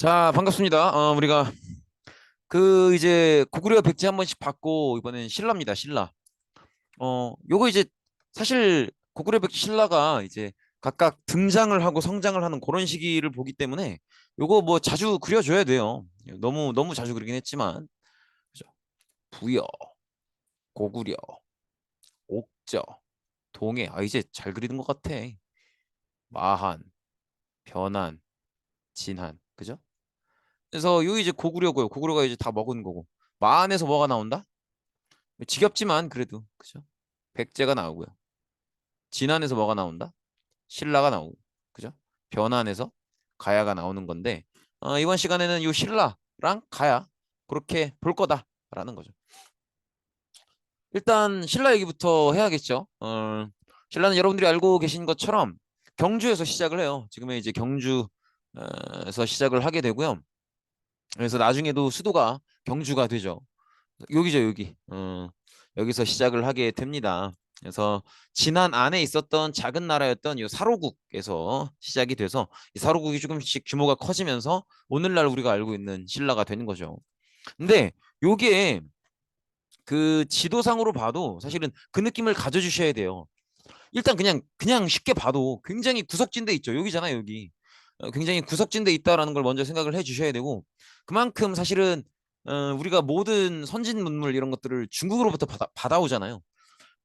자, 반갑습니다. 우리가 이제 고구려 백제 한 번씩 받고 이번엔 신라입니다. 신라. 요거 이제 사실 고구려 백제 신라가 이제 각각 등장을 하고 성장을 하는 그런 시기를 보기 때문에 요거 뭐 자주 그려줘야 돼요. 너무 너무 자주 그리긴 했지만 그죠? 부여, 고구려, 옥저, 동해. 아 이제 잘 그리는 것 같아. 마한, 변한, 진한. 그죠? 그래서 요 이제 고구려고요. 고구려가 이제 다 먹은 거고. 마한에서 뭐가 나온다? 지겹지만 그래도 그죠? 백제가 나오고요. 진안에서 뭐가 나온다? 신라가 나오고 그죠? 변안에서 가야가 나오는 건데 이번 시간에는 요 신라랑 가야 그렇게 볼 거다라는 거죠. 일단 신라 얘기부터 해야겠죠. 신라는 여러분들이 알고 계신 것처럼 경주에서 시작을 해요. 지금의 이제 경주에서 시작을 하게 되고요. 그래서 나중에도 수도가 경주가 되죠. 여기죠, 여기. 여기서 시작을 하게 됩니다. 그래서 진안 안에 있었던 작은 나라였던 이 사로국에서 시작이 돼서 이 사로국이 조금씩 규모가 커지면서 오늘날 우리가 알고 있는 신라가 되는 거죠. 근데 요게 그 지도상으로 봐도 사실은 그 느낌을 가져주셔야 돼요. 일단 그냥 쉽게 봐도 굉장히 구석진 데 있죠. 여기잖아요, 여기. 굉장히 구석진 데 있다라는 걸 먼저 생각을 해 주셔야 되고 그만큼 사실은 우리가 모든 선진 문물 이런 것들을 중국으로부터 받아오잖아요.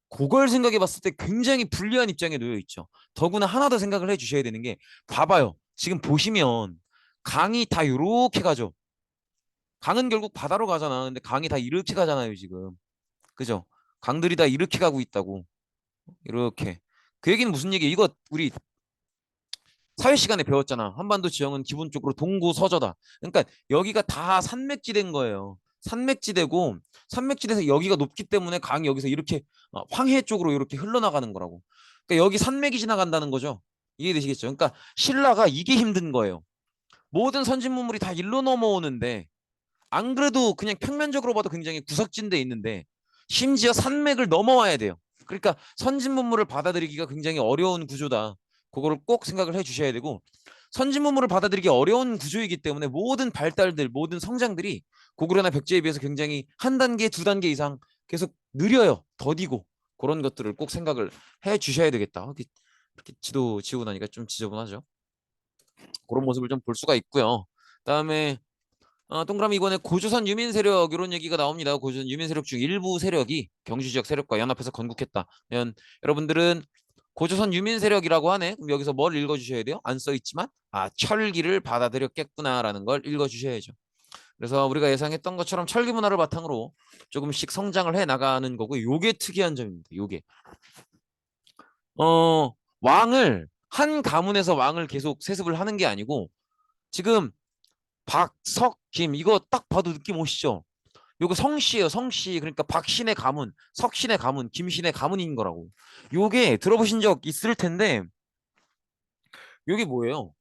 그걸 생각해 봤을 때 굉장히 불리한 입장에 놓여 있죠. 더구나 하나 더 생각을 해 주셔야 되는 게 봐봐요. 지금 보시면 강이 다 이렇게 가죠. 강은 결국 바다로 가잖아. 근데 강이 다 이렇게 가잖아요, 지금. 그죠? 강들이 다 이렇게 가고 있다고. 이렇게. 그 얘기는 무슨 얘기예요? 이거 우리 사회 시간에 배웠잖아. 한반도 지형은 기본적으로 동고서저다. 그러니까 여기가 다 산맥지대인 거예요. 산맥지대고 산맥지대에서 여기가 높기 때문에 강이 여기서 이렇게 황해 쪽으로 이렇게 흘러나가는 거라고. 그러니까 여기 산맥이 지나간다는 거죠. 이해되시겠죠? 그러니까 신라가 이게 힘든 거예요. 모든 선진문물이 다 일로 넘어오는데 안 그래도 그냥 평면적으로 봐도 굉장히 구석진데 있는데 심지어 산맥을 넘어와야 돼요. 그러니까 선진문물을 받아들이기가 굉장히 어려운 구조다. 그거를 꼭 생각을 해 주셔야 되고 선진문물을 받아들이기 어려운 구조이기 때문에 모든 발달들, 모든 성장들이 고구려나 백제에 비해서 굉장히 한 단계, 두 단계 이상 계속 느려요. 더디고 그런 것들을 꼭 생각을 해 주셔야 되겠다. 이렇게 지도 지우고 나니까 좀 지저분하죠. 그런 모습을 좀 볼 수가 있고요. 그다음에 동그라미 이번에 고조선 유민 세력 이런 얘기가 나옵니다. 고조선 유민 세력 중 일부 세력이 경주 지역 세력과 연합해서 건국했다. 면 여러분들은 고조선 유민 세력이라고 하네. 그럼 여기서 뭘 읽어주셔야 돼요? 안 써 있지만 철기를 받아들였겠구나라는 걸 읽어주셔야죠. 그래서 우리가 예상했던 것처럼 철기 문화를 바탕으로 조금씩 성장을 해 나가는 거고 요게 특이한 점입니다. 요게 어 왕을 한 가문에서 왕을 계속 세습을 하는 게 아니고 지금 박, 석, 김 이거 딱 봐도 느낌 오시죠? 요거 성씨예요, 성씨. 그러니까 박신의 가문, 석신의 가문, 김신의 가문인 거라고. 요게 들어보신 적 있을 텐데 요게 뭐예요?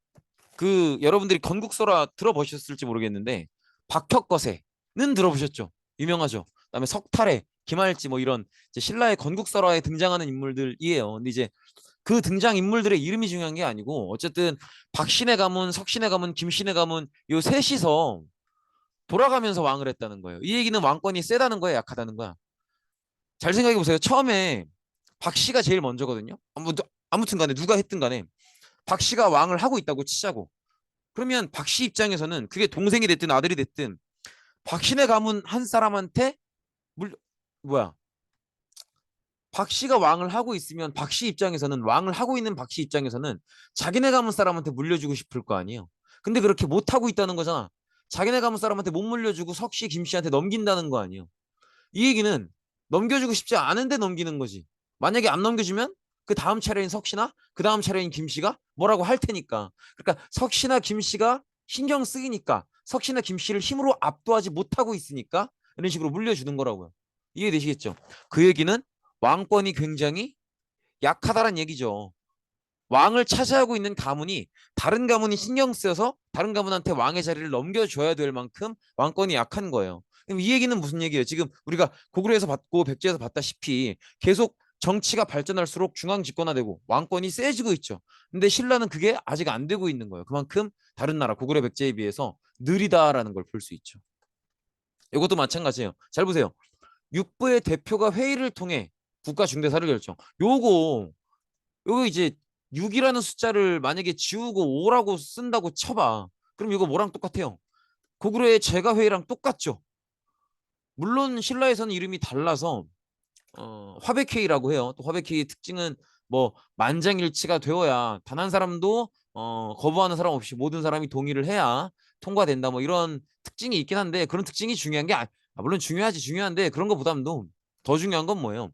그 여러분들이 건국설화 들어보셨을지 모르겠는데 박혁거세는 들어보셨죠? 유명하죠. 그다음에 석탈해, 김할지 뭐 이런 이제 신라의 건국설화에 등장하는 인물들이에요. 근데 이제 그 등장 인물들의 이름이 중요한 게 아니고 어쨌든 박신의 가문, 석신의 가문, 김신의 가문 요 셋이서 돌아가면서 왕을 했다는 거예요. 이 얘기는 왕권이 세다는 거야, 약하다는 거야. 잘 생각해 보세요. 처음에 박 씨가 제일 먼저거든요. 아무튼 간에 누가 했든 간에 박 씨가 왕을 하고 있다고 치자고. 그러면 박 씨 입장에서는 그게 동생이 됐든 아들이 됐든 박신의 가문 한 사람한테 물 뭐야? 박 씨가 왕을 하고 있으면 박 씨 입장에서는 왕을 하고 있는 박 씨 입장에서는 자기네 가문 사람한테 물려주고 싶을 거 아니에요. 근데 그렇게 못 하고 있다는 거잖아. 자기네 가문 사람한테 못 물려주고 석 씨, 김 씨한테 넘긴다는 거 아니에요. 이 얘기는 넘겨주고 싶지 않은데 넘기는 거지. 만약에 안 넘겨주면 그 다음 차례인 석 씨나 그 다음 차례인 김 씨가 뭐라고 할 테니까. 그러니까 석 씨나 김 씨가 신경 쓰이니까 석 씨나 김 씨를 힘으로 압도하지 못하고 있으니까 이런 식으로 물려주는 거라고요. 이해되시겠죠? 그 얘기는 왕권이 굉장히 약하다란 얘기죠. 왕을 차지하고 있는 가문이 다른 가문이 신경 쓰여서 다른 가문한테 왕의 자리를 넘겨줘야 될 만큼 왕권이 약한 거예요. 그럼 이 얘기는 무슨 얘기예요? 지금 우리가 고구려에서 받고 백제에서 받다시피 계속 정치가 발전할수록 중앙 집권화되고 왕권이 세지고 있죠. 근데 신라는 그게 아직 안 되고 있는 거예요. 그만큼 다른 나라 고구려 백제에 비해서 느리다라는 걸 볼 수 있죠. 이것도 마찬가지예요. 잘 보세요. 육부의 대표가 회의를 통해 국가 중대사를 결정. 요거 이제 6이라는 숫자를 만약에 지우고 5라고 쓴다고 쳐봐. 그럼 이거 뭐랑 똑같아요? 고구려의 제가회의랑 똑같죠. 물론 신라에서는 이름이 달라서 화백회의라고 해요. 또 화백회의의 특징은 뭐 만장일치가 되어야 단 한 사람도 거부하는 사람 없이 모든 사람이 동의를 해야 통과된다. 뭐 이런 특징이 있긴 한데 그런 특징이 중요한 게 물론 중요한데 그런 것보다도 더 중요한 건 뭐예요?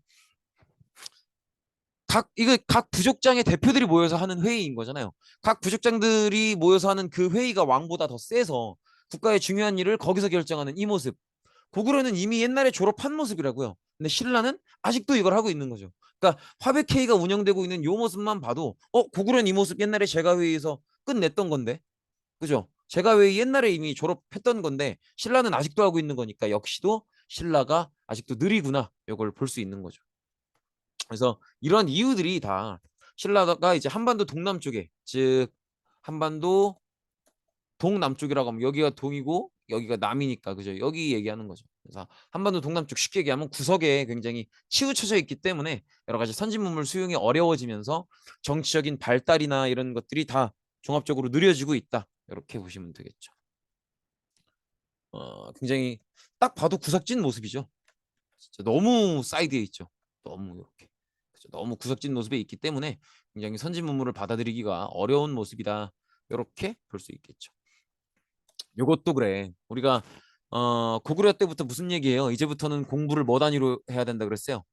각 부족장의 대표들이 모여서 하는 회의인 거잖아요. 각 부족장들이 모여서 하는 그 회의가 왕보다 더 세서 국가의 중요한 일을 거기서 결정하는 이 모습. 고구려는 이미 옛날에 졸업한 모습이라고요. 근데 신라는 아직도 이걸 하고 있는 거죠. 그러니까 화백회의가 운영되고 있는 요 모습만 봐도 고구려는 이 모습 옛날에 제가회의에서 끝냈던 건데, 그죠? 제가회의 옛날에 이미 졸업했던 건데 신라는 아직도 하고 있는 거니까 역시도 신라가 아직도 느리구나. 이걸 볼 수 있는 거죠. 그래서 이런 이유들이 다 신라가 이제 한반도 동남쪽에, 즉 한반도 동남쪽이라고 하면 여기가 동이고 여기가 남이니까, 그죠? 여기 얘기하는 거죠. 그래서 한반도 동남쪽 쉽게 얘기하면 구석에 굉장히 치우쳐져 있기 때문에 여러 가지 선진문물 수용이 어려워지면서 정치적인 발달이나 이런 것들이 다 종합적으로 느려지고 있다. 이렇게 보시면 되겠죠. 굉장히 딱 봐도 구석진 모습이죠. 진짜 너무 사이드에 있죠. 너무 이렇게. 그죠? 너무 구석진 모습에 있기 때문에 굉장히 선진문물을 받아들이기가 어려운 모습이다. 이렇게 볼 수 있겠죠. 요것도 그래. 우리가 고구려 때부터 무슨 얘기예요? 이제부터는 공부를 뭐 단위로 해야 된다 그랬어요?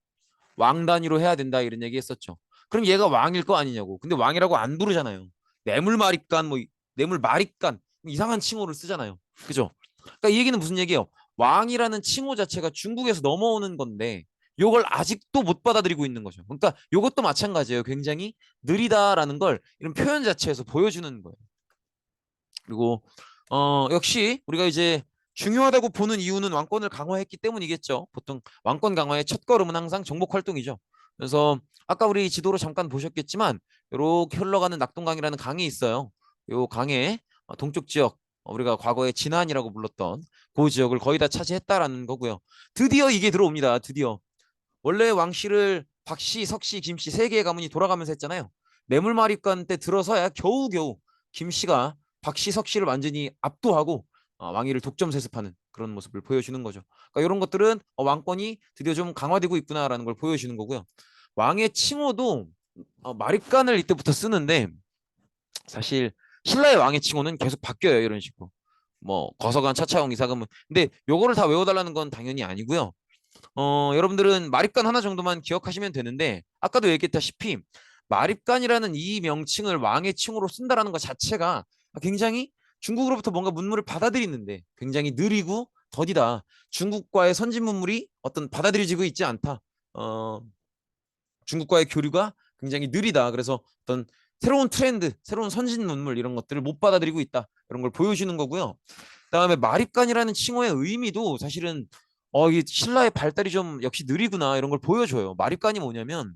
왕 단위로 해야 된다 이런 얘기 했었죠. 그럼 얘가 왕일 거 아니냐고. 근데 왕이라고 안 부르잖아요. 뇌물마립간 뭐 뇌물마립간 이상한 칭호를 쓰잖아요. 그죠? 그러니까 이 얘기는 무슨 얘기예요? 왕이라는 칭호 자체가 중국에서 넘어오는 건데 요걸 아직도 못 받아들이고 있는 거죠. 그러니까 요것도 마찬가지예요. 굉장히 느리다라는 걸 이런 표현 자체에서 보여주는 거예요. 그리고 역시 우리가 이제 중요하다고 보는 이유는 왕권을 강화했기 때문이겠죠. 보통 왕권 강화의 첫걸음은 항상 정복 활동이죠. 그래서 아까 우리 지도로 잠깐 보셨겠지만 이렇게 흘러가는 낙동강이라는 강이 있어요. 이 강의 동쪽 지역, 우리가 과거에 진안이라고 불렀던 그 지역을 거의 다 차지했다라는 거고요. 드디어 이게 들어옵니다. 드디어. 원래 왕실을 박씨, 석씨, 김씨 세 개의 가문이 돌아가면서 했잖아요. 뇌물마립간 때 들어서야 겨우겨우 김씨가 박씨, 석씨를 완전히 압도하고 왕위를 독점 세습하는 그런 모습을 보여주는 거죠. 그러니까 이런 것들은 왕권이 드디어 좀 강화되고 있구나라는 걸 보여주는 거고요. 왕의 칭호도 마립간을 이때부터 쓰는데 사실 신라의 왕의 칭호는 계속 바뀌어요. 이런 식으로. 뭐 거서관, 차차용, 이사금. 근데 요거를 다 외워달라는 건 당연히 아니고요. 여러분들은 마립간 하나 정도만 기억하시면 되는데 아까도 얘기했다시피 마립간이라는 이 명칭을 왕의 칭호로 쓴다라는 것 자체가 굉장히 중국으로부터 뭔가 문물을 받아들이는데 굉장히 느리고 더디다. 중국과의 선진 문물이 어떤 받아들여지고 있지 않다. 어, 중국과의 교류가 굉장히 느리다. 그래서 어떤 새로운 트렌드, 새로운 선진 문물 이런 것들을 못 받아들이고 있다. 이런 걸 보여주는 거고요. 그다음에 마립간이라는 칭호의 의미도 사실은 이 신라의 발달이 좀 역시 느리구나 이런 걸 보여줘요. 마립간이 뭐냐면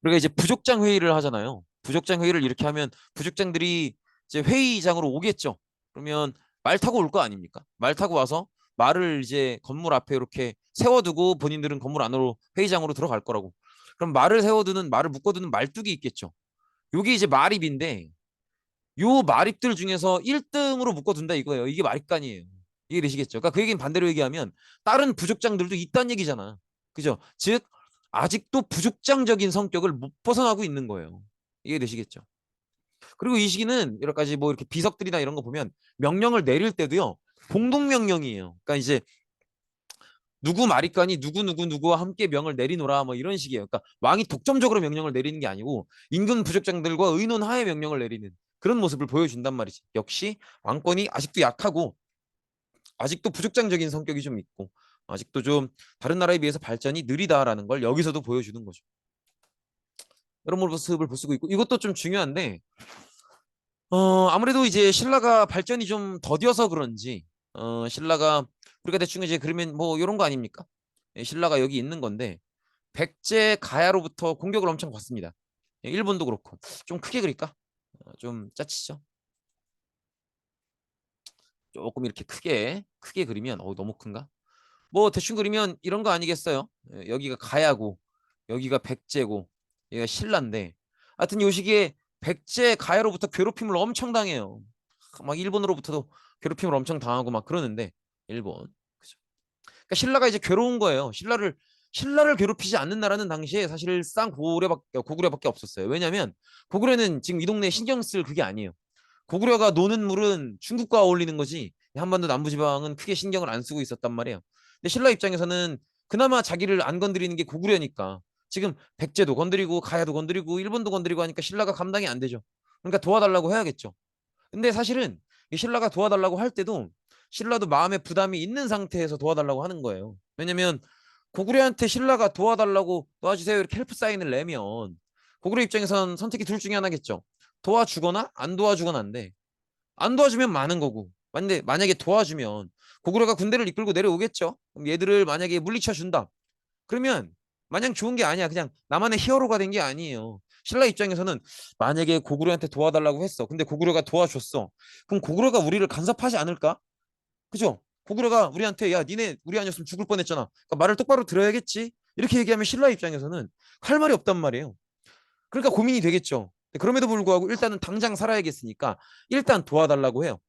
우리가 이제 부족장 회의를 하잖아요. 부족장 회의를 이렇게 하면 부족장들이 이제 회의장으로 오겠죠. 그러면 말 타고 올 거 아닙니까? 말 타고 와서 말을 이제 건물 앞에 이렇게 세워두고 본인들은 건물 안으로 회의장으로 들어갈 거라고. 그럼 말을 묶어두는 말뚝이 있겠죠. 요게 이제 마립인데 요 마립들 중에서 1등으로 묶어둔다 이거예요. 이게 마립간이에요. 이해되시겠죠? 그러니까 그 얘기는 반대로 얘기하면 다른 부족장들도 있다는 얘기잖아. 그죠? 즉 아직도 부족장적인 성격을 못 벗어나고 있는 거예요. 이해되시겠죠? 그리고 이 시기는 여러 가지 뭐 이렇게 비석들이나 이런 거 보면 명령을 내릴 때도요. 공동명령이에요. 그러니까 이제 누구 마립간이 누구와 함께 명을 내리노라 뭐 이런 식이에요. 그러니까 왕이 독점적으로 명령을 내리는 게 아니고 인근 부족장들과 의논하에 명령을 내리는 그런 모습을 보여준단 말이지. 역시 왕권이 아직도 약하고 아직도 부족장적인 성격이 좀 있고 아직도 좀 다른 나라에 비해서 발전이 느리다라는 걸 여기서도 보여주는 거죠. 이런 모습을 볼 수가 있고 이것도 좀 중요한데 아무래도 이제 신라가 발전이 좀 더뎌서 그런지 신라가 우리가 대충 이제 그러면 뭐 이런 거 아닙니까? 신라가 여기 있는 건데 백제 가야로부터 공격을 엄청 받습니다. 일본도 그렇고 좀 크게 그릴까? 좀 짜치죠. 조금 이렇게 크게 그리면 너무 큰가? 뭐 대충 그리면 이런 거 아니겠어요? 여기가 가야고 여기가 백제고 여기가 신라인데 하여튼 요 시기에 백제 가야로부터 괴롭힘을 엄청 당해요. 막 일본으로부터도 괴롭힘을 엄청 당하고 막 그러는데 일본 그죠? 그러니까 신라가 이제 괴로운 거예요. 신라를 괴롭히지 않는 나라는 당시에 사실상 고구려밖에 없었어요. 왜냐하면 고구려는 지금 이 동네에 신경 쓸 그게 아니에요. 고구려가 노는 물은 중국과 어울리는 거지 한반도 남부지방은 크게 신경을 안 쓰고 있었단 말이에요. 근데 신라 입장에서는 그나마 자기를 안 건드리는 게 고구려니까 지금 백제도 건드리고 가야도 건드리고 일본도 건드리고 하니까 신라가 감당이 안 되죠. 그러니까 도와달라고 해야겠죠. 근데 사실은 이 신라가 도와달라고 할 때도 신라도 마음에 부담이 있는 상태에서 도와달라고 하는 거예요. 왜냐면 고구려한테 신라가 도와달라고 도와주세요 이렇게 헬프 사인을 내면 고구려 입장에선 선택이 둘 중에 하나겠죠. 도와주거나 안 도와주거나 한데 안 도와주면 많은 거고 근데 만약에 도와주면 고구려가 군대를 이끌고 내려오겠죠. 그럼 얘들을 만약에 물리쳐 준다. 그러면 마냥 좋은 게 아니야. 그냥 나만의 히어로가 된 게 아니에요. 신라 입장에서는 만약에 고구려한테 도와달라고 했어. 근데 고구려가 도와줬어. 그럼 고구려가 우리를 간섭하지 않을까? 그죠? 고구려가 우리한테 야 니네 우리 아니었으면 죽을 뻔했잖아. 그러니까 말을 똑바로 들어야겠지. 이렇게 얘기하면 신라 입장에서는 할 말이 없단 말이에요. 그러니까 고민이 되겠죠. 그럼에도 불구하고 일단은 당장 살아야겠으니까 일단 도와달라고 해요.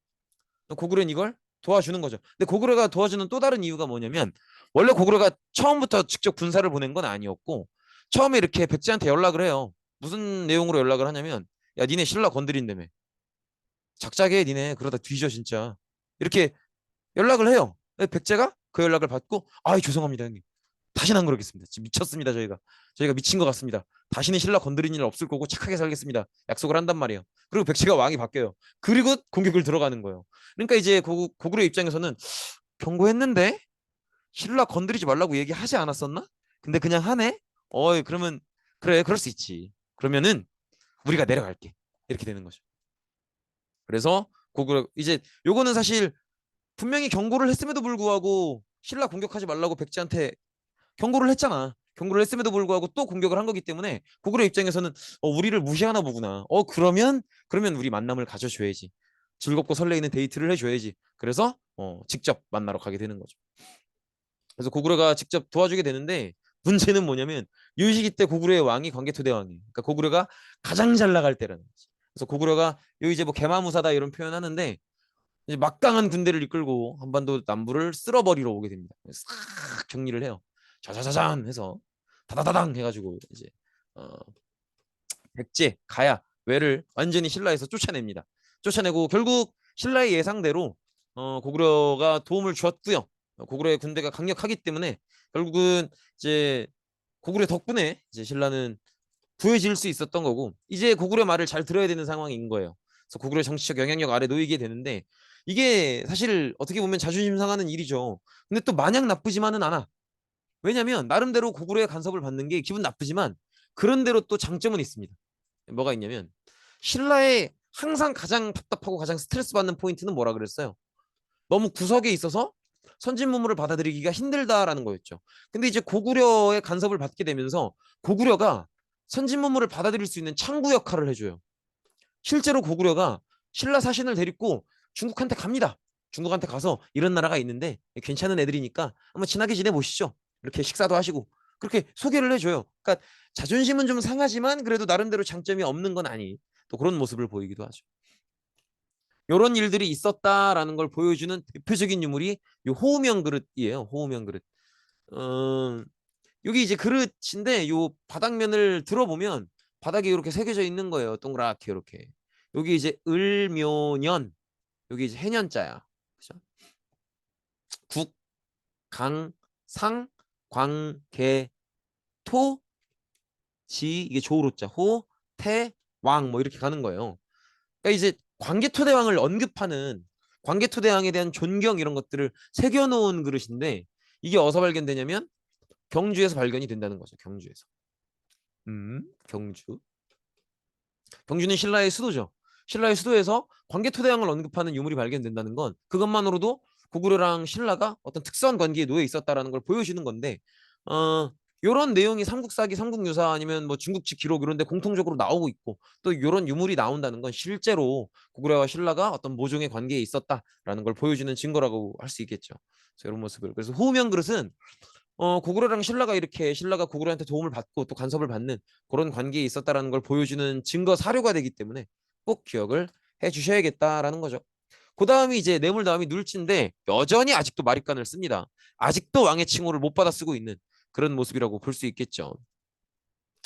고구려는 이걸 도와주는 거죠. 근데 고구려가 도와주는 또 다른 이유가 뭐냐면 원래 고구려가 처음부터 직접 군사를 보낸 건 아니었고 처음에 이렇게 백제한테 연락을 해요. 무슨 내용으로 연락을 하냐면 야 니네 신라 건드린다며. 작작해 니네 그러다 뒤져 진짜. 이렇게 연락을 해요. 백제가 그 연락을 받고 아이 죄송합니다 형님. 다시는 안 그러겠습니다. 지금 미쳤습니다 저희가 미친 것 같습니다. 다시는 신라 건드린 일 없을 거고 착하게 살겠습니다. 약속을 한단 말이에요. 그리고 백제가 왕이 바뀌어요. 그리고 공격을 들어가는 거예요. 그러니까 이제 고구려 입장에서는 경고했는데 신라 건드리지 말라고 얘기하지 않았었나? 근데 그냥 하네? 어이 그러면 그래 그럴 수 있지. 그러면은 우리가 내려갈게. 이렇게 되는 거죠. 그래서 고구려 이제 요거는 사실 분명히 경고를 했음에도 불구하고 신라 공격하지 말라고 백제한테 경고를 했잖아. 경고를 했음에도 불구하고 또 공격을 한 거기 때문에 고구려 입장에서는 우리를 무시하나 보구나. 그러면 우리 만남을 가져줘야지. 즐겁고 설레이는 데이트를 해줘야지. 그래서 직접 만나러 가게 되는 거죠. 그래서 고구려가 직접 도와주게 되는데 문제는 뭐냐면 이 시기 때 고구려의 왕이 광개토대왕이에요. 그러니까 고구려가 가장 잘 나갈 때라는 거지. 그래서 고구려가 요 이제 뭐 개마무사다 이런 표현하는데 이제 막강한 군대를 이끌고 한반도 남부를 쓸어버리러 오게 됩니다. 싹 정리를 해요. 자자자잔 해서 다다다당 해가지고 이제 어, 백제, 가야, 외를 완전히 신라에서 쫓아냅니다. 쫓아내고 결국 신라의 예상대로 고구려가 도움을 주었고요. 고구려의 군대가 강력하기 때문에 결국은 이제 고구려 덕분에 이제 신라는 구해질 수 있었던 거고 이제 고구려 말을 잘 들어야 되는 상황인 거예요. 그래서 고구려 정치적 영향력 아래 놓이게 되는데 이게 사실 어떻게 보면 자존심 상하는 일이죠. 근데 또 마냥 나쁘지만은 않아. 왜냐면 나름대로 고구려의 간섭을 받는 게 기분 나쁘지만 그런대로 또 장점은 있습니다. 뭐가 있냐면 신라의 항상 가장 답답하고 가장 스트레스 받는 포인트는 뭐라 그랬어요? 너무 구석에 있어서 선진 문물을 받아들이기가 힘들다라는 거였죠. 근데 이제 고구려의 간섭을 받게 되면서 고구려가 선진 문물을 받아들일 수 있는 창구 역할을 해줘요. 실제로 고구려가 신라 사신을 데리고 중국한테 갑니다. 중국한테 가서 이런 나라가 있는데 괜찮은 애들이니까 한번 친하게 지내보시죠. 이렇게 식사도 하시고 그렇게 소개를 해줘요. 그러니까 자존심은 좀 상하지만 그래도 나름대로 장점이 없는 건 아니. 또 그런 모습을 보이기도 하죠. 이런 일들이 있었다라는 걸 보여주는 대표적인 유물이 요 호우명 그릇이에요. 호우명 그릇. 어, 여기 이제 그릇인데 요 바닥면을 들어보면 바닥에 이렇게 새겨져 있는 거예요. 동그랗게 이렇게. 여기 이제 을묘년, 여기 이제 해년자야. 그죠? 국, 강, 상, 광, 개, 토, 지 이게 조로자, 호, 태, 왕 뭐 이렇게 가는 거예요. 그러니까 이제 광개토대왕을 언급하는 광개토대왕에 대한 존경 이런 것들을 새겨놓은 그릇인데 이게 어디서 발견되냐면 경주에서 발견이 된다는 거죠. 경주에서. 경주. 경주는 신라의 수도죠. 신라의 수도에서 광개토대왕을 언급하는 유물이 발견된다는 건 그것만으로도 고구려랑 신라가 어떤 특수한 관계에 놓여 있었다라는 걸 보여주는 건데 어, 요런 내용이 삼국사기, 삼국유사 아니면 뭐 중국지 기록 이런 데 공통적으로 나오고 있고 또 요런 유물이 나온다는 건 실제로 고구려와 신라가 어떤 모종의 관계에 있었다라는 걸 보여주는 증거라고 할 수 있겠죠. 그래서 이런 모습을. 그래서 후면 그릇은 고구려랑 신라가 이렇게 신라가 고구려한테 도움을 받고 또 간섭을 받는 그런 관계에 있었다라는 걸 보여주는 증거 사료가 되기 때문에 꼭 기억을 해 주셔야겠다라는 거죠. 그 다음이 이제 뇌물 다음이 눌치인데 여전히 아직도 마립간을 씁니다. 아직도 왕의 칭호를 못 받아 쓰고 있는 그런 모습이라고 볼 수 있겠죠.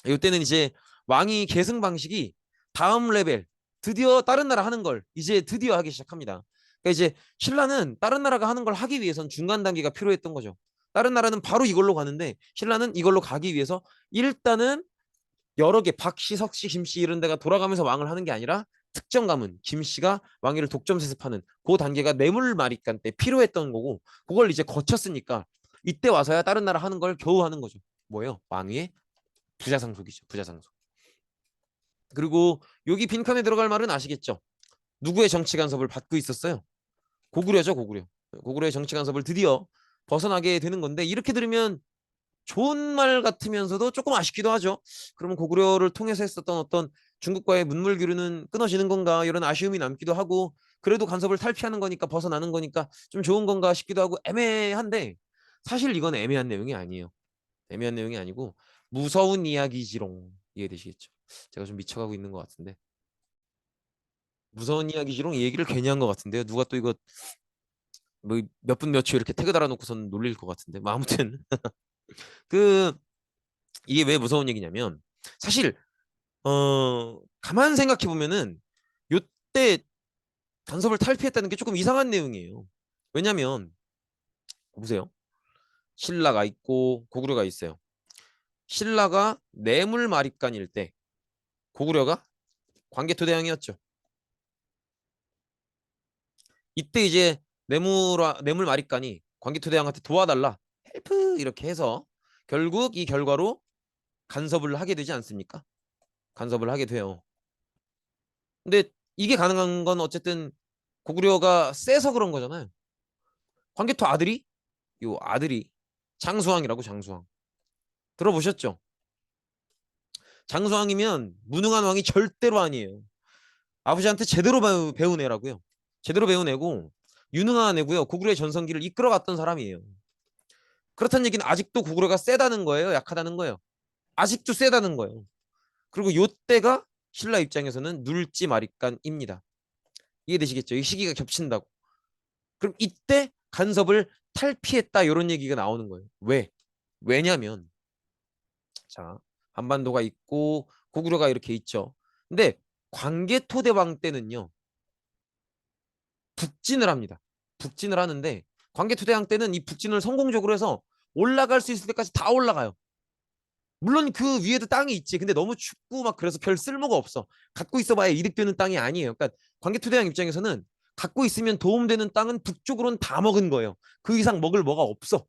이때는 이제 왕이 계승 방식이 다음 레벨 드디어 다른 나라 하는 걸 이제 드디어 하기 시작합니다. 그러니까 이제 신라는 다른 나라가 하는 걸 하기 위해선 중간 단계가 필요했던 거죠. 다른 나라는 바로 이걸로 가는데 신라는 이걸로 가기 위해서 일단은 여러 개 박씨, 석씨, 김씨 이런 데가 돌아가면서 왕을 하는 게 아니라 특정 가문 김씨가 왕위를 독점 세습하는 그 단계가 뇌물마리간 때 필요했던 거고 그걸 이제 거쳤으니까 이때 와서야 다른 나라 하는 걸 겨우 하는 거죠. 뭐예요? 왕위의 부자상속이죠. 부자상속. 그리고 여기 빈칸에 들어갈 말은 아시겠죠? 누구의 정치 간섭을 받고 있었어요? 고구려죠, 고구려. 고구려의 정치 간섭을 드디어 벗어나게 되는 건데 이렇게 들으면 좋은 말 같으면서도 조금 아쉽기도 하죠. 그러면 고구려를 통해서 했었던 어떤 중국과의 문물 교류는 끊어지는 건가 이런 아쉬움이 남기도 하고 그래도 간섭을 탈피하는 거니까 벗어나는 거니까 좀 좋은 건가 싶기도 하고 애매한데 사실 이건 애매한 내용이 아니에요. 애매한 내용이 아니고 무서운 이야기지롱 이해되시겠죠? 제가 좀 미쳐가고 있는 것 같은데 무서운 이야기지롱 이 얘기를 괜히 한 것 같은데요. 누가 또 이거 뭐 몇 분 몇 초 이렇게 태그 달아놓고선 놀릴 것 같은데 뭐 아무튼 그 이게 왜 무서운 얘기냐면 사실 가만 생각해 보면은 요때 간섭을 탈피했다는 게 조금 이상한 내용이에요. 왜냐면 보세요. 신라가 있고 고구려가 있어요. 신라가 뇌물마립간일 때 고구려가 관개토대왕이었죠. 이때 이제 뇌물마립간이 관개토대왕한테 도와달라 헬프 이렇게 해서 결국 이 결과로 간섭을 하게 되지 않습니까? 간섭을 하게 돼요. 근데 이게 가능한 건 어쨌든 고구려가 세서 그런 거잖아요. 관개토 아들이 요 아들이 장수왕이라고 장수왕 들어보셨죠? 장수왕이면 무능한 왕이 절대로 아니에요. 아버지한테 제대로 배운 애라고요. 제대로 배운 애고 유능한 애고요. 고구려의 전성기를 이끌어갔던 사람이에요. 그렇다는 얘기는 아직도 고구려가 세다는 거예요? 약하다는 거예요? 아직도 세다는 거예요. 그리고 요때가 신라 입장에서는 눌지마립간입니다. 이해되시겠죠? 이 시기가 겹친다고. 그럼 이때 간섭을 탈피했다 이런 얘기가 나오는 거예요. 왜? 왜냐면 자 한반도가 있고 고구려가 이렇게 있죠. 근데 광개토대왕 때는요. 북진을 합니다. 북진을 하는데 광개토대왕 때는 이 북진을 성공적으로 해서 올라갈 수 있을 때까지 다 올라가요. 물론 그 위에도 땅이 있지. 근데 너무 춥고 막 그래서 별 쓸모가 없어. 갖고 있어봐야 이득되는 땅이 아니에요. 그러니까 광개토대왕 입장에서는 갖고 있으면 도움되는 땅은 북쪽으로는 다 먹은 거예요. 그 이상 먹을 뭐가 없어.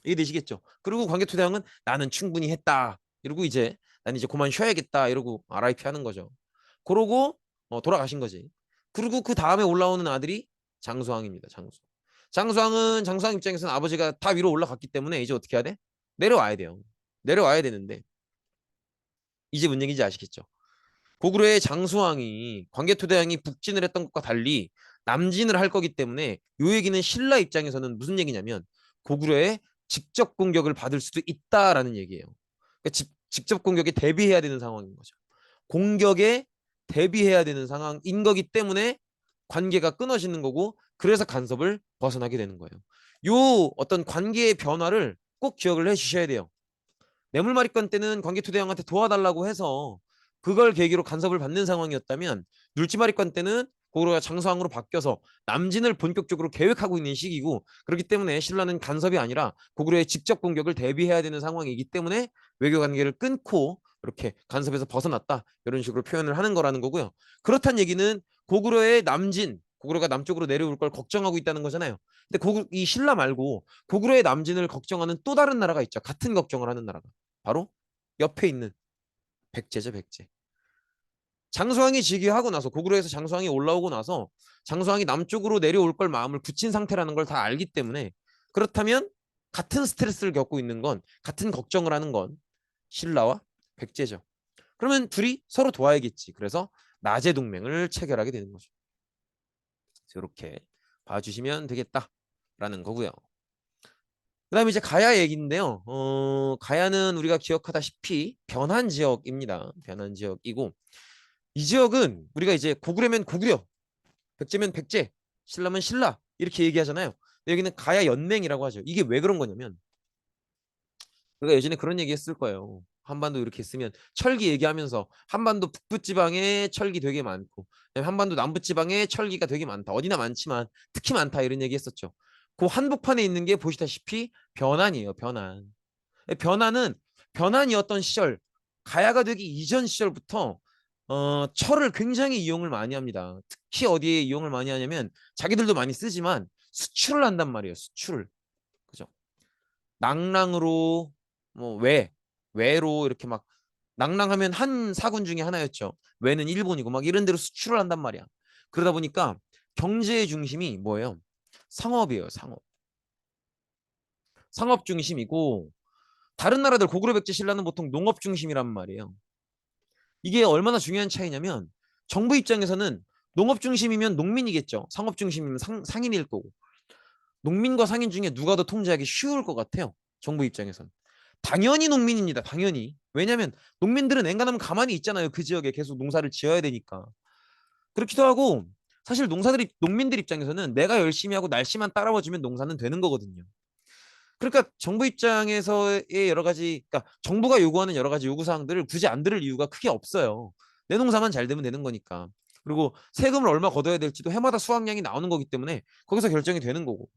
이해되시겠죠? 그리고 광개토대왕은 나는 충분히 했다. 이러고 이제 난 이제 그만 쉬어야겠다. 이러고 RIP 하는 거죠. 그러고 돌아가신 거지. 그리고 그 다음에 올라오는 아들이 장수왕입니다. 장수. 장수왕은 장수왕 입장에서는 아버지가 다 위로 올라갔기 때문에 이제 어떻게 해야 돼? 내려와야 돼요. 내려와야 되는데 이제 뭔 얘기인지 아시겠죠? 고구려의 장수왕이 광개토대왕이 북진을 했던 것과 달리 남진을 할 거기 때문에 이 얘기는 신라 입장에서는 무슨 얘기냐면 고구려의 직접 공격을 받을 수도 있다라는 얘기예요. 그러니까 직접 공격에 대비해야 되는 상황인 거죠. 공격에 대비해야 되는 상황인 거기 때문에 관계가 끊어지는 거고 그래서 간섭을 벗어나게 되는 거예요. 요 어떤 관계의 변화를 꼭 기억을 해 주셔야 돼요. 뇌물마리건 때는 광개토대왕한테 도와달라고 해서 그걸 계기로 간섭을 받는 상황이었다면 눌지마리건 때는 고구려가 장수왕으로 바뀌어서 남진을 본격적으로 계획하고 있는 시기고 그렇기 때문에 신라는 간섭이 아니라 고구려의 직접 공격을 대비해야 되는 상황이기 때문에 외교 관계를 끊고 이렇게 간섭에서 벗어났다 이런 식으로 표현을 하는 거라는 거고요. 그렇다는 얘기는 고구려의 남진 고구려가 남쪽으로 내려올 걸 걱정하고 있다는 거잖아요. 근데 이 신라 말고 고구려의 남진을 걱정하는 또 다른 나라가 있죠. 같은 걱정을 하는 나라가. 바로 옆에 있는 백제죠, 백제. 장수왕이 즉위하고 나서 고구려에서 장수왕이 올라오고 나서 장수왕이 남쪽으로 내려올 걸 마음을 굳힌 상태라는 걸 다 알기 때문에 그렇다면 같은 스트레스를 겪고 있는 건, 같은 걱정을 하는 건 신라와 백제죠. 그러면 둘이 서로 도와야겠지. 그래서 나제 동맹을 체결하게 되는 거죠. 이렇게 봐주시면 되겠다라는 거고요. 그다음에 이제 가야 얘기인데요. 가야는 우리가 기억하다시피 변한 지역입니다. 변한 지역이고 이 지역은 우리가 이제 고구려면 고구려, 백제면 백제, 신라면 신라 이렇게 얘기하잖아요. 근데 여기는 가야 연맹이라고 하죠. 이게 왜 그런 거냐면 우리가 예전에 그런 얘기 했을 거예요. 한반도 이렇게 했으면 철기 얘기하면서 한반도 북부지방에 철기 되게 많고 한반도 남부지방에 철기가 되게 많다. 어디나 많지만 특히 많다 이런 얘기 했었죠. 그 한복판에 있는 게 보시다시피 변환이에요. 변환. 변환은 변환이었던 시절 가야가 되기 이전 시절부터 철을 굉장히 이용을 많이 합니다. 특히 어디에 이용을 많이 하냐면 자기들도 많이 쓰지만 수출을 한단 말이에요. 수출을. 그죠? 낭랑으로 뭐 외로 이렇게 막 낭랑하면 한 사군 중에 하나였죠. 외는 일본이고 막 이런 데로 수출을 한단 말이야. 그러다 보니까 경제의 중심이 뭐예요? 상업이에요. 상업. 상업 중심이고 다른 나라들 고구려 백제 신라는 보통 농업 중심이란 말이에요. 이게 얼마나 중요한 차이냐면 정부 입장에서는 농업 중심이면 농민이겠죠. 상업 중심이면 상인일 거고. 농민과 상인 중에 누가 더 통제하기 쉬울 것 같아요. 정부 입장에선. 당연히 농민입니다. 당연히. 왜냐하면 농민들은 엔간하면 가만히 있잖아요. 그 지역에 계속 농사를 지어야 되니까. 그렇기도 하고 사실 농민들 입장에서는 내가 열심히 하고 날씨만 따라와주면 농사는 되는 거거든요. 그러니까 정부 입장에서의 여러 가지, 그러니까 정부가 요구하는 여러 가지 요구 사항들을 굳이 안 들을 이유가 크게 없어요. 내 농사만 잘 되면 되는 거니까. 그리고 세금을 얼마 걷어야 될지도 해마다 수확량이 나오는 거기 때문에 거기서 결정이 되는 거고.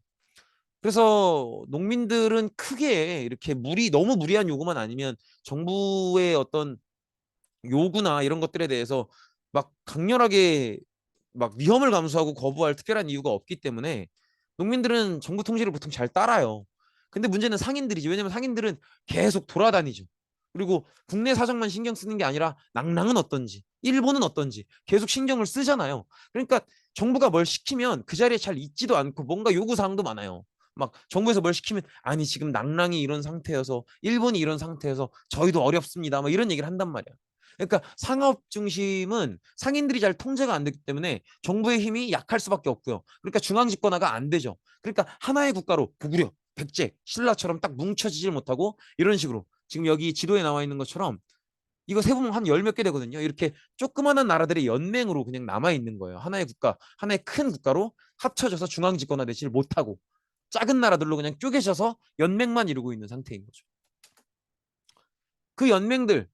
그래서 농민들은 크게 이렇게 너무 무리한 요구만 아니면 정부의 어떤 요구나 이런 것들에 대해서 막 강렬하게 막 위험을 감수하고 거부할 특별한 이유가 없기 때문에 농민들은 정부 통제를 보통 잘 따라요. 근데 문제는 상인들이지. 왜냐면 상인들은 계속 돌아다니죠. 그리고 국내 사정만 신경 쓰는 게 아니라 낭랑은 어떤지, 일본은 어떤지 계속 신경을 쓰잖아요. 그러니까 정부가 뭘 시키면 그 자리에 잘 있지도 않고 뭔가 요구 사항도 많아요. 막 정부에서 뭘 시키면 아니 지금 낭랑이 이런 상태여서 일본이 이런 상태여서 저희도 어렵습니다. 막 이런 얘기를 한단 말이야. 그러니까 상업 중심은 상인들이 잘 통제가 안 되기 때문에 정부의 힘이 약할 수밖에 없고요. 그러니까 중앙 집권화가 안 되죠. 그러니까 하나의 국가로 고구려, 백제, 신라처럼 딱 뭉쳐지질 못하고 이런 식으로 지금 여기 지도에 나와 있는 것처럼 이거 세보면 한 열 몇 개 되거든요. 이렇게 조그마한 나라들의 연맹으로 그냥 남아 있는 거예요. 하나의 국가, 하나의 큰 국가로 합쳐져서 중앙 집권화 되지를 못하고 작은 나라들로 그냥 쪼개져서 연맹만 이루고 있는 상태인 거죠. 그 연맹들,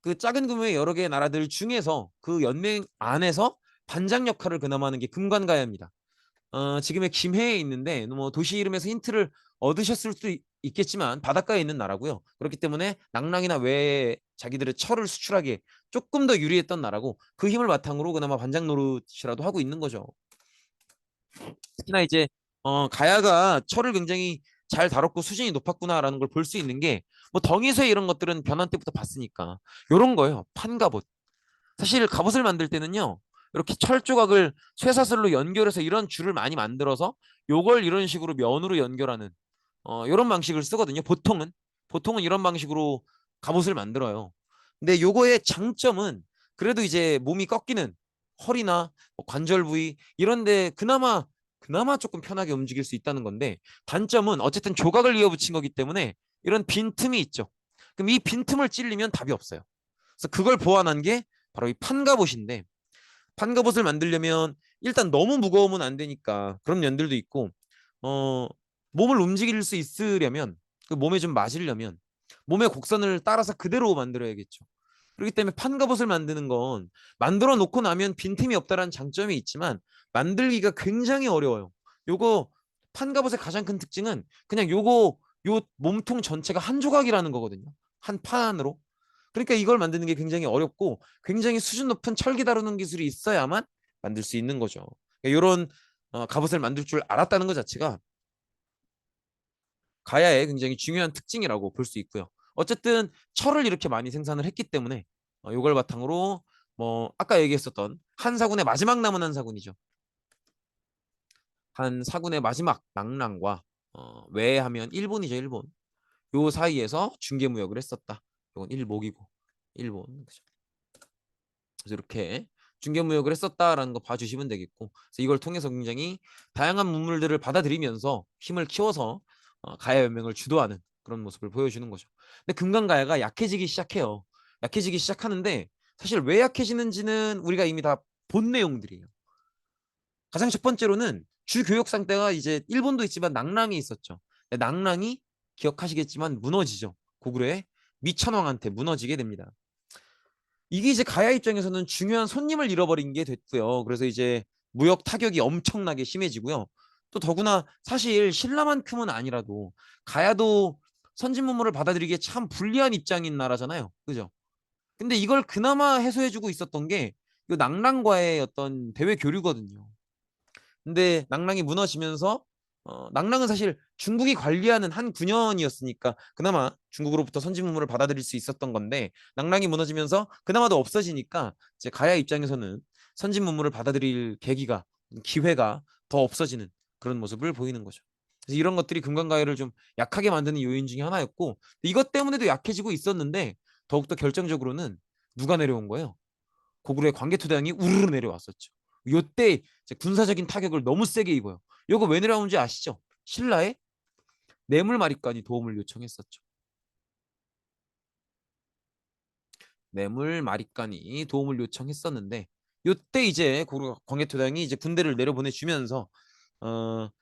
그 작은 규모의 여러 개의 나라들 중에서 그 연맹 안에서 반장 역할을 그나마 하는 게 금관가야입니다. 지금의 김해에 있는데 뭐 도시 이름에서 힌트를 얻으셨을 수도 있겠지만 바닷가에 있는 나라고요. 그렇기 때문에 낭랑이나 외에 자기들의 철을 수출하기에 조금 더 유리했던 나라고 그 힘을 바탕으로 그나마 반장 노릇이라도 하고 있는 거죠. 특히나 이제 가야가 철을 굉장히 잘 다뤘고 수준이 높았구나라는 걸 볼 수 있는 게 뭐 덩이쇠 이런 것들은 변한 때부터 봤으니까 요런 거예요. 판갑옷. 사실 갑옷을 만들 때는요. 이렇게 철 조각을 쇠사슬로 연결해서 이런 줄을 많이 만들어서 요걸 이런 식으로 면으로 연결하는 이런 방식을 쓰거든요. 보통은 이런 방식으로 갑옷을 만들어요. 근데 요거의 장점은 그래도 이제 몸이 꺾이는 허리나 뭐 관절 부위 이런데 그나마 조금 편하게 움직일 수 있다는 건데 단점은 어쨌든 조각을 이어붙인 거기 때문에 이런 빈틈이 있죠. 그럼 이 빈틈을 찔리면 답이 없어요. 그래서 그걸 보완한 게 바로 이 판갑옷인데 판갑옷을 만들려면 일단 너무 무거우면 안 되니까 그런 면들도 있고 어 몸을 움직일 수 있으려면 그 몸에 좀 맞으려면 몸의 곡선을 따라서 그대로 만들어야겠죠. 그렇기 때문에 판갑옷을 만드는 건 만들어 놓고 나면 빈틈이 없다라는 장점이 있지만 만들기가 굉장히 어려워요. 요거 판갑옷의 가장 큰 특징은 그냥 요 몸통 전체가 한 조각이라는 거거든요. 한 판으로. 그러니까 이걸 만드는 게 굉장히 어렵고 굉장히 수준 높은 철기 다루는 기술이 있어야만 만들 수 있는 거죠. 이런 갑옷을 만들 줄 알았다는 것 자체가 가야의 굉장히 중요한 특징이라고 볼 수 있고요. 어쨌든 철을 이렇게 많이 생산을 했기 때문에 이걸 바탕으로 뭐 아까 얘기했었던 한 사군의 마지막 남은 한 사군이죠. 한 사군의 마지막 낭랑과 왜 하면 일본이죠, 일본. 요 사이에서 중개무역을 했었다. 이건 일목이고 일본. 그죠? 그래서 이렇게 중개무역을 했었다라는 거 봐주시면 되겠고, 그래서 이걸 통해서 굉장히 다양한 문물들을 받아들이면서 힘을 키워서 가야 연맹을 주도하는 그런 모습을 보여주는 거죠. 근데 금강가야가 약해지기 시작해요. 약해지기 시작하는데 사실 왜 약해지는지는 우리가 이미 다 본 내용들이에요. 가장 첫 번째로는 주교역 상대가 이제 일본도 있지만 낙랑이 있었죠. 낙랑이 기억하시겠지만 무너지죠. 고구려의 미천왕한테 무너지게 됩니다. 이게 이제 가야 입장에서는 중요한 손님을 잃어버린 게 됐고요. 그래서 이제 무역 타격이 엄청나게 심해지고요. 또 더구나 사실 신라만큼은 아니라도 가야도 선진 문물을 받아들이기에 참 불리한 입장인 나라잖아요. 그죠? 근데 이걸 그나마 해소해주고 있었던 게 이 낙랑과의 어떤 대외 교류거든요. 근데 낙랑이 무너지면서 낙랑은 사실 중국이 관리하는 한 군현이었으니까 그나마 중국으로부터 선진문물을 받아들일 수 있었던 건데, 낙랑이 무너지면서 그나마도 없어지니까 이제 가야 입장에서는 선진문물을 받아들일 계기가, 기회가 더 없어지는 그런 모습을 보이는 거죠. 그래서 이런 것들이 금강가야를 좀 약하게 만드는 요인 중에 하나였고, 이것 때문에도 약해지고 있었는데 더욱더 결정적으로는 누가 내려온 거예요? 고구려의 광개토대왕이 우르르 내려왔었죠. 요때 군사적인 타격을 너무 세게 입어요. 요거 왜 내려온지 아시죠? 신라의 뇌물마립간이 도움을 요청했었죠. 뇌물마립간이 도움을 요청했었는데, 요때 이제 고구려 광개토대왕이 이제 군대를 내려보내주면서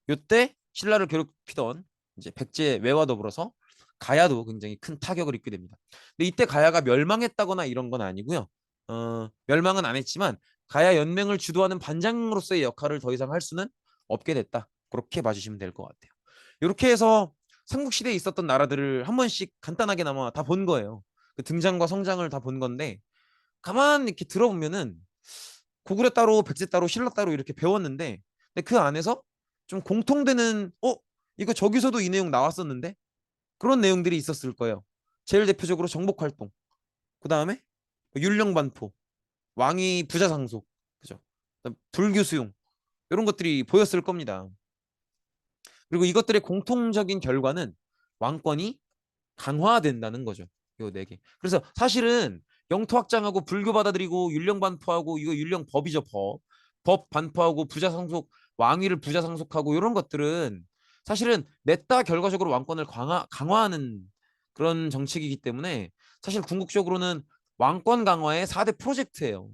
요때 신라를 괴롭히던 이제 백제 외와 더불어서 가야도 굉장히 큰 타격을 입게 됩니다. 근데 이때 가야가 멸망했다거나 이런 건 아니고요. 멸망은 안 했지만 가야 연맹을 주도하는 반장으로서의 역할을 더 이상 할 수는 없게 됐다. 그렇게 봐주시면 될 것 같아요. 이렇게 해서 삼국시대에 있었던 나라들을 한 번씩 간단하게나마 다 본 거예요. 그 등장과 성장을 다 본 건데, 가만 이렇게 들어보면은 고구려 따로 백제 따로 신라 따로 이렇게 배웠는데, 근데 그 안에서 좀 공통되는 이거 저기서도 이 내용 나왔었는데 그런 내용들이 있었을 거예요. 제일 대표적으로 정복 활동, 그 다음에 율령 반포, 왕위 부자 상속, 그죠? 불교 수용, 이런 것들이 보였을 겁니다. 그리고 이것들의 공통적인 결과는 왕권이 강화된다는 거죠. 요 네 개. 그래서 사실은 영토 확장하고 불교 받아들이고 율령 반포하고, 이거 율령 법이죠, 법. 법 반포하고 부자 상속, 왕위를 부자 상속하고 이런 것들은 사실은 냈다 결과적으로 왕권을 강화하는 그런 정책이기 때문에 사실 궁극적으로는 왕권 강화의 4대 프로젝트예요.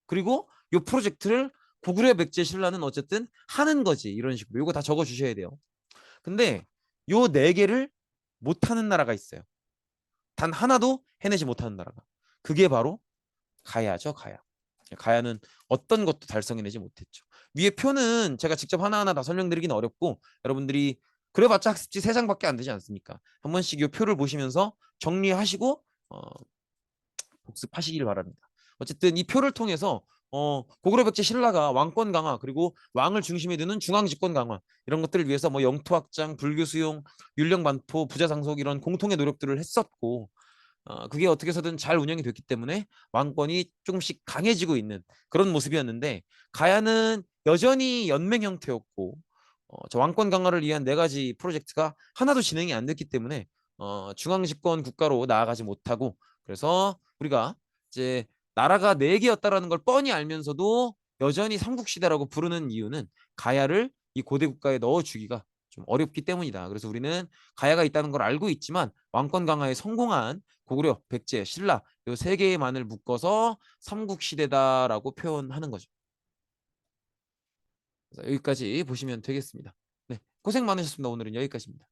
그리고 이 프로젝트를 고구려 백제 신라는 어쨌든 하는 거지. 이런 식으로. 이거 다 적어 주셔야 돼요. 근데 요 네 개를 못 하는 나라가 있어요. 단 하나도 해내지 못하는 나라가. 그게 바로 가야죠, 가야. 가야는 어떤 것도 달성해내지 못했죠. 위에 표는 제가 직접 하나하나 다 설명드리기는 어렵고, 여러분들이 그래봤자 학습지 3장밖에 안 되지 않습니까? 한 번씩 이 표를 보시면서 정리하시고 복습하시길 바랍니다. 어쨌든 이 표를 통해서 고구려 백제 신라가 왕권 강화, 그리고 왕을 중심에 두는 중앙 집권 강화, 이런 것들을 위해서 뭐 영토 확장, 불교 수용, 율령 반포, 부자 상속, 이런 공통의 노력들을 했었고, 그게 어떻게 해서든 잘 운영이 됐기 때문에 왕권이 조금씩 강해지고 있는 그런 모습이었는데, 가야는 여전히 연맹 형태였고 저 왕권 강화를 위한 네 가지 프로젝트가 하나도 진행이 안 됐기 때문에 중앙 집권 국가로 나아가지 못하고, 그래서 우리가 이제 나라가 네 개였다라는 걸 뻔히 알면서도 여전히 삼국시대라고 부르는 이유는 가야를 이 고대 국가에 넣어주기가 좀 어렵기 때문이다. 그래서 우리는 가야가 있다는 걸 알고 있지만 왕권 강화에 성공한 고구려, 백제, 신라 이 세 개만을 묶어서 삼국시대다라고 표현하는 거죠. 그래서 여기까지 보시면 되겠습니다. 네, 고생 많으셨습니다. 오늘은 여기까지입니다.